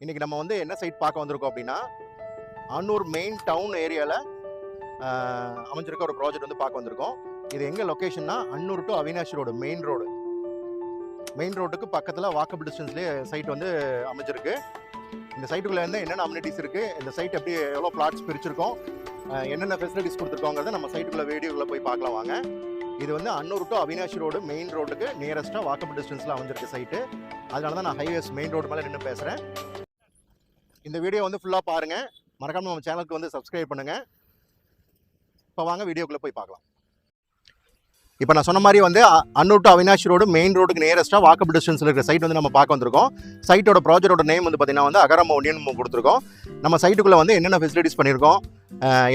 இன்றைக்கி நம்ம வந்து என்ன சைட் பார்க்க வந்திருக்கோம் அப்படின்னா, அன்னூர் மெயின் டவுன் ஏரியாவில் அமைஞ்சிருக்க ஒரு ப்ராஜெக்ட் வந்து பார்க்க வந்திருக்கோம். இது எங்கே லொக்கேஷன்னா, Annur to Avinashi road main ரோடுக்கு பக்கத்தில் வாக்கபிள் டிஸ்டன்ஸ்லேயே சைட் வந்து அமைஞ்சிருக்கு. இந்த சைட்டுக்குள்ளே இருந்து என்னென்ன அம்யூனிட்டிஸ் இருக்குது, இந்த சைட் எப்படி எவ்வளோ பிளாட்ஸ் பிரிச்சிருக்கோம், என்னென்ன ஃபெசிலிட்டிஸ் கொடுத்துருக்கோங்கிறத நம்ம சைட்டுக்குள்ளே வீடியோக்குள்ளே போய் பார்க்கலாம் வாங்க. இது வந்து Annur to Avinashi road main ரோடுக்கு நியரஸ்ட்டாக வாக்கபிள் டிஸ்டன்ஸில் அமைஞ்சிருக்கு சைட்டு. அதனால தான் நான் ஹைவேஸ் மெயின் ரோடு மேலே நின்று பேசுகிறேன். இந்த வீடியோ வந்து ஃபுல்லாக பாருங்கள், மறக்காமல் நம்ம சேனலுக்கு வந்து சப்ஸ்கிரைப் பண்ணுங்கள். இப்போ வாங்க வீடியோக்குள்ளே போய் பார்க்கலாம். இப்போ நான் சொன்ன மாதிரி வந்து Annur to Avinashi road main ரோடுக்கு நியரஸ்ட்டாக வாக்கபிள் டிஸ்டன்ஸில் இருக்கிற சைட் வந்து நம்ம பார்க்க வந்திருக்கோம். சைட்டோட ப்ராஜெக்டோட நேம் வந்து பார்த்தீங்கன்னா வந்து அகரம் மவுண்டியன் கொடுத்துருக்கோம். நம்ம சைட்டுக்குள்ளே வந்து என்னென்ன ஃபெசிலிட்டிஸ் பண்ணியிருக்கோம்,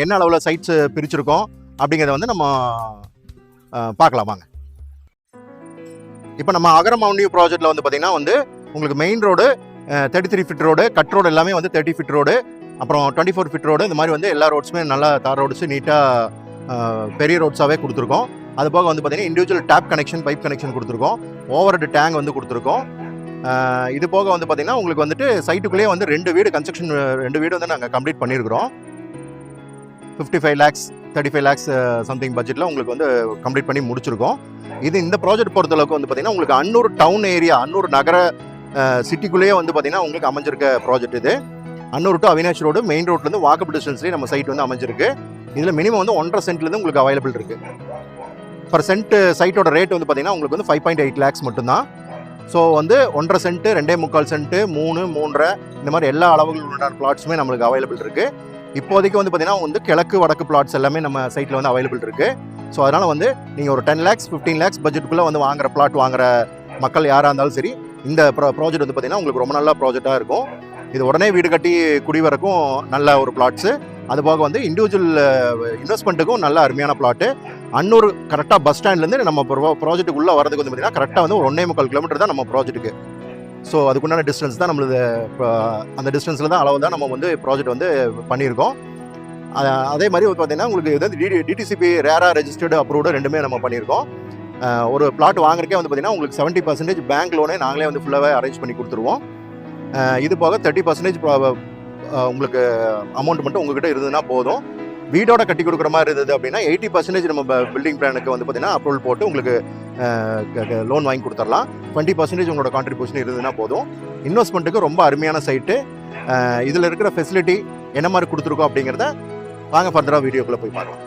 என்ன அளவில் சைட்ஸ் பிரிச்சிருக்கோம் அப்படிங்கிறத வந்து நம்ம பார்க்கலாம் வாங்க. இப்போ நம்ம அகரம் மவுண்டியன் ப்ராஜெக்டில் வந்து பார்த்தீங்கன்னா வந்து உங்களுக்கு main road 33 feet road, cut road எல்லாமே வந்து 30 ஃபீட் ரோடு, அப்புறம் 24 ஃபீட் ரோடு, இந்த மாதிரி வந்து எல்லா ரோட்ஸுமே நல்லா தார் ரோட்ஸு நீட்டாக பெரிய ரோட்ஸாகவே கொடுத்துருக்கோம். அது போக வந்து பார்த்தீங்கன்னா individual tape connection, pipe connection கொடுத்துருக்கோம், ஓவர் ஹெட் டேங்க் வந்து கொடுத்துருக்கோம். இது போக வந்து பார்த்தீங்கன்னா உங்களுக்கு வந்துட்டு சைட்டுக்குள்ளேயே வந்து 2 வீடு வந்து நாங்கள் கம்ப்ளீட் பண்ணியிருக்கிறோம். 55 lakhs 35 lakhs சம்திங் பட்ஜெட்டில் உங்களுக்கு வந்து கம்ப்ளீட் பண்ணி முடிச்சிருக்கோம். இது இந்த ப்ராஜெக்ட் பொறுத்தளவுக்கு வந்து பார்த்தீங்கன்னா உங்களுக்கு அன்னூர் டவுன் ஏரியா, அன்னூர் நகர சிட்டிக்குள்ளேயே வந்து பார்த்தீங்கன்னா உங்களுக்கு அமைஞ்சிருக்க ப்ராஜெக்ட் இது. Annur to Avinashi road main ரோட்லேருந்து வாக்கபிள் டிஸ்டன்ஸ்லேயே நம்ம சைட் வந்து அமைஞ்சிருக்கு. இதில் மினிமம் வந்து 1.5 சென்ட்லேருந்து உங்களுக்கு அவைலபிள் இருக்குது. பர் சென்ட் சைட்டோட ரேட் வந்து பார்த்தீங்கன்னா உங்களுக்கு வந்து 5.8 lakhs மட்டும்தான். ஸோ வந்து 1.5 சென்ட், 2.25 சென்ட், 3, 3.5 இந்த மாதிரி எல்லா அளவுகளுடைய பிளாட்ஸுமே நம்மளுக்கு அவைலபிள் இருக்குது. இப்போதைக்கு வந்து பார்த்தீங்கன்னா வந்து கிழக்கு வடக்கு பிளாட்ஸ் எல்லாமே நம்ம சைட்டில் வந்து அவைலபிள் இருக்குது. ஸோ அதனால் வந்து நீங்கள் ஒரு 10 lakhs 15 lakhs பட்ஜெட்டுக்குள்ளே வந்து வாங்குற பிளாட் வாங்குற மக்கள் யாராக இருந்தாலும் சரி, இந்த ப்ராஜெக்ட் வந்து பார்த்தீங்கன்னா உங்களுக்கு ரொம்ப நல்ல ப்ராஜெக்டாக இருக்கும். இது உடனே வீடு கட்டி குடிவரக்கும் நல்ல ஒரு பிளாட்ஸு. அதுபோக வந்து இண்டிவிஜுவல் இன்வெஸ்ட்மெண்ட்டுக்கும் நல்ல அருமையான பிளாட்டு. அன்னூர் கரெக்டாக பஸ் ஸ்டாண்ட்லேருந்து நம்ம ப்ராஜெக்ட்டுக்கு உள்ளே வரதுக்கு வந்து பார்த்தீங்கன்னா கரெக்டாக வந்து ஒரு 1.25 கிலோமீட்டர் தான் நம்ம ப்ராஜெக்ட்டுக்கு. ஸோ அதுக்குண்டான டிஸ்டன்ஸ் தான் நம்மளுது. அந்த டிஸ்டன்ஸில் தான் அளவு தான் நம்ம வந்து ப்ராஜெக்ட் வந்து பண்ணியிருக்கோம். அதே மாதிரி பார்த்தீங்கன்னா உங்களுக்கு இது வந்து டிடிசிபி ரேரா ரெஜிஸ்டர்டு அப்ரூவ்டு ரெண்டுமே நம்ம பண்ணியிருக்கோம். ஒரு பிளாட் வாங்குறக்கே வந்து பார்த்தீங்கன்னா உங்களுக்கு 70% பேங்க் லோனே நாங்களே வந்து ஃபுல்லாகவே அரேஞ்ச் பண்ணி கொடுத்துருவோம். இது போக 30% உங்களுக்கு அமௌண்ட் மட்டும் உங்ககிட்ட இருந்ததுன்னா போதும். வீடோட கட்டி கொடுக்குற மாதிரி இருந்தது அப்படின்னா 80% நம்ம பில்டிங் பிளானுக்கு வந்து பார்த்தீங்கன்னா அப்ரூவல் போட்டு உங்களுக்கு லோன் வாங்கி கொடுத்துடலாம். 20% உங்களோட கான்ட்ரிபியூஷன் இருந்ததுன்னா போதும். இன்வெஸ்ட்மெண்ட்டுக்கு ரொம்ப அருமையான சைட்டு. இதில் இருக்கிற ஃபெசிலிட்டி என்ன மாதிரி கொடுத்துருக்கோம் அப்படிங்கிறத வாங்க ஃபர்தராக வீடியோக்குள்ளே போய் பார்க்கலாம்.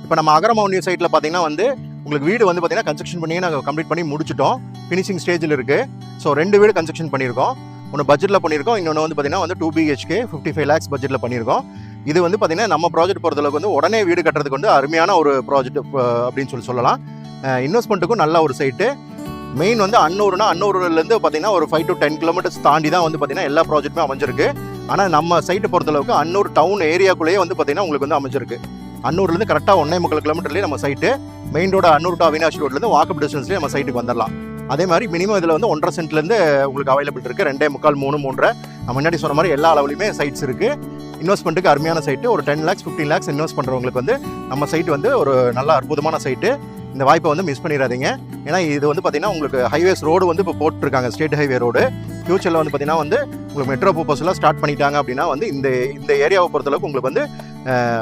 இப்போ நம்ம அகரம் மவுண்டியன் சைட்டில் பார்த்தீங்கன்னா வந்து உங்களுக்கு வீடு வந்து பார்த்தீங்கன்னா கன்ஸ்ட்ரக்ஷன் பண்ணி நாங்கள் கம்ப்ளீட் பண்ணி முடிச்சிட்டோம். ஃபினிஷிங் ஸ்டேஜில் இருக்குது. ஸோ 2 வீடு கன்ஸ்ட்ரக்ஷன் பண்ணியிருக்கோம். ஒன்று பட்ஜெட்டில் பண்ணியிருக்கோம், இன்னொன்று வந்து பார்த்தீங்கன்னா வந்து 2 BHK 55 lakhs பட்ஜெட்டில் பண்ணியிருக்கோம். இது வந்து பார்த்தீங்கன்னா நம்ம ப்ராஜெக்ட் பொறுத்தளவுக்கு வந்து உடனே வீடு கட்டுறதுக்கு வந்து அருமையான ஒரு ப்ராஜெக்ட் அப்படின்னு சொல்லலாம். இன்வெஸ்ட்மெண்ட்டுக்கும் நல்ல ஒரு சைட்டு. மெயின் வந்து அன்னூர்லேருந்து பார்த்தீங்கன்னா ஒரு 5 to 10 கிலோமீட்டர்ஸ் தாண்டி தான் வந்து பார்த்தீங்கன்னா எல்லா ப்ராஜெக்ட்டுமே அமைஞ்சிருக்கு. ஆனால் நம்ம சைட்டை பொறுத்தளவுக்கு அன்னூர் டவுன் ஏரியாக்குள்ளேயே வந்து பார்த்தீங்கன்னா உங்களுக்கு வந்து அமைஞ்சிருக்கு. அன்னூர்லேருந்து கரெக்டாக 1.25 கிலோமீட்டர்லேயே நம்ம site. Main road Annur to Avinashi ரோட்லேருந்து வாக்கபிள் டிஸ்டன்ஸ்லேயே நம்ம சைட்டுக்கு வந்துடலாம். அதே மாதிரி மினிமம் இதில் வந்து 1.5 சென்ட்லேருந்து உங்களுக்கு அவைலபிள் இருக்குது. 2.25 3 3.5 நான் முன்னாடி சொன்ன மாதிரி எல்லா அளவுலையுமே சைட்ஸ் இருக்குது. இன்வெஸ்ட்மெண்ட்டுக்கு அருமையான சைட்டு. ஒரு 10 lakhs 15 lakhs இன்வெஸ்ட் பண்ணுறவங்களுக்கு வந்து நம்ம சைட்டு வந்து ஒரு நல்ல அற்புதமான சைட்டு. இந்த வாய்ப்பை வந்து மிஸ் பண்ணிடாதீங்க. ஏன்னா இது வந்து பார்த்தீங்கன்னா உங்களுக்கு ஹைவேஸ் ரோடு வந்து இப்போ போட்டிருக்காங்க, ஸ்டேட் ஹைவே ரோடு. ஃபியூச்சரில் வந்து பார்த்தீங்கன்னா வந்து உங்களுக்கு மெட்ரோ பர்பஸ்லாம் ஸ்டார்ட் பண்ணிட்டாங்க அப்படின்னா வந்து இந்த ஏரியாவை பொறுத்தளவுக்கு உங்களுக்கு வந்து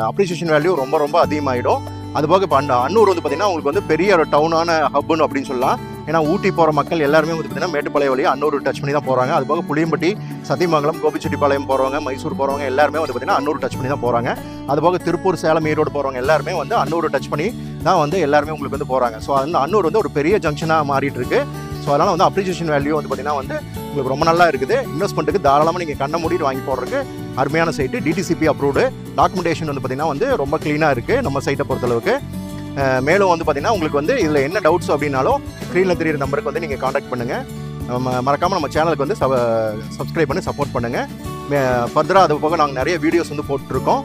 அப்ரிசியேஷன் வேல்யூ ரொம்ப ரொம்ப அதிகமாகிடும். அதுபோக இப்போ அன்னூர் வந்து பார்த்தீங்கன்னா உங்களுக்கு வந்து பெரிய ஒரு டவுனான ஹப்னு அப்படின்னு சொல்லலாம். ஏன்னா ஊட்டி போகிற மக்கள் எல்லாருமே வந்து பார்த்தீங்கன்னா மேட்டுப்பாளையம் வழியாக அன்னூர் டச் பண்ணி தான் போகிறாங்க. அதுபோக புளியம்பட்டி, சத்தியமங்கலம், கோபிச்செட்டிப்பாளையம் போகிறவங்க, மைசூர் போகிறவங்க எல்லாருமே வந்து பார்த்தீங்கன்னா அன்னூர் டச் பண்ணி தான் போகிறாங்க. அதுபோக திருப்பூர், சேலம், ஈரோடு போகிறவங்க எல்லாருமே வந்து அன்னூர் டச் பண்ணி தான் வந்து எல்லாருமே உங்களுக்கு வந்து போகிறாங்க. ஸோ அதனால் அன்னூர் வந்து ஒரு பெரிய ஜங்ஷனாக மாறிட்டு இருக்கு. ஸோ அதனால் வந்து அப்ரிசியேஷன் வேல்யூ வந்து பார்த்தீங்கன்னா வந்து உங்களுக்கு ரொம்ப நல்லா இருக்குது. இன்வெஸ்ட்மெண்ட்டுக்கு தாராளமாக நீங்கள் கண்ணை மூடிட்டு வாங்கி போடுறதுக்கு அருமையான சைட்டு. DTCP approved. டாக்குமெண்டேஷன் வந்து பார்த்தீங்கன்னா வந்து ரொம்ப க்ளீனாக இருக்குது நம்ம சைட்டை பொறுத்தளவுக்கு. மேலும் வந்து பார்த்தீங்கன்னா உங்களுக்கு வந்து இதில் என்ன டவுட்ஸ் அப்படின்னாலும் ஸ்க்ரீனில் தெரியுற நம்பருக்கு வந்து நீங்கள் காண்டாக்ட் பண்ணுங்கள். மறக்காமல் நம்ம சேனலுக்கு வந்து சப்ஸ்கிரைப் பண்ணி சப்போர்ட் பண்ணுங்கள். ஃபர்தராக அது போக நாங்கள் நிறைய வீடியோஸ் வந்து போட்டுருக்கோம்.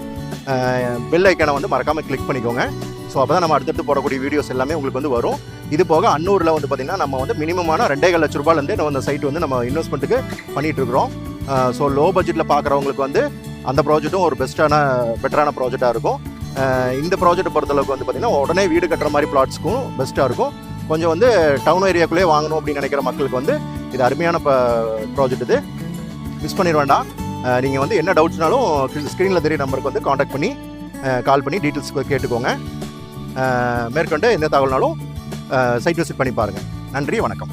பெல் ஐக்கானை வந்து மறக்காமல் கிளிக் பண்ணிக்கோங்க. ஸோ அப்போ தான் நம்ம அடுத்தடுத்து போடக்கூடிய வீடியோஸ் எல்லாமே உங்களுக்கு வந்து வரும். இது போக அன்னூரில் வந்து பார்த்திங்கன்னா நம்ம வந்து மினிமமான 2.5 லட்ச ரூபாயிலேருந்து நம்ம அந்த சைட் வந்து நம்ம இன்வெஸ்ட்மெண்ட்டுக்கு பண்ணிகிட்ருக்குறோம். ஸோ லோ பட்ஜெட்டில் பார்க்குறவங்களுக்கு வந்து அந்த ப்ராஜெக்ட்டும் ஒரு பெட்டரான ப்ராஜெக்டாக இருக்கும். இந்த ப்ராஜெக்ட் பொறுத்தளவுக்கு வந்து பார்த்திங்கன்னா உடனே வீடு கட்டுற மாதிரி பிளாட்ஸ்க்கும் பெஸ்ட்டாக இருக்கும். கொஞ்சம் வந்து டவுன் ஏரியாக்குள்ளேயே வாங்கணும் அப்படின்னு நினைக்கிற மக்களுக்கு வந்து இது அருமையான ப்ராஜெக்ட். இது மிஸ் பண்ணிட வேண்டாம். நீங்கள் வந்து என்ன டவுட்ஸ்னாலும் ஸ்க்ரீனில் தெரிய நம்பருக்கு வந்து காண்டாக்ட் பண்ணி கால் பண்ணி டீட்டெயில்ஸ் கேட்டுக்கோங்க. மேற்கொண்டு எந்த தகவல்னாலும் சைட் விசிட் பண்ணி பாருங்கள். நன்றி, வணக்கம்.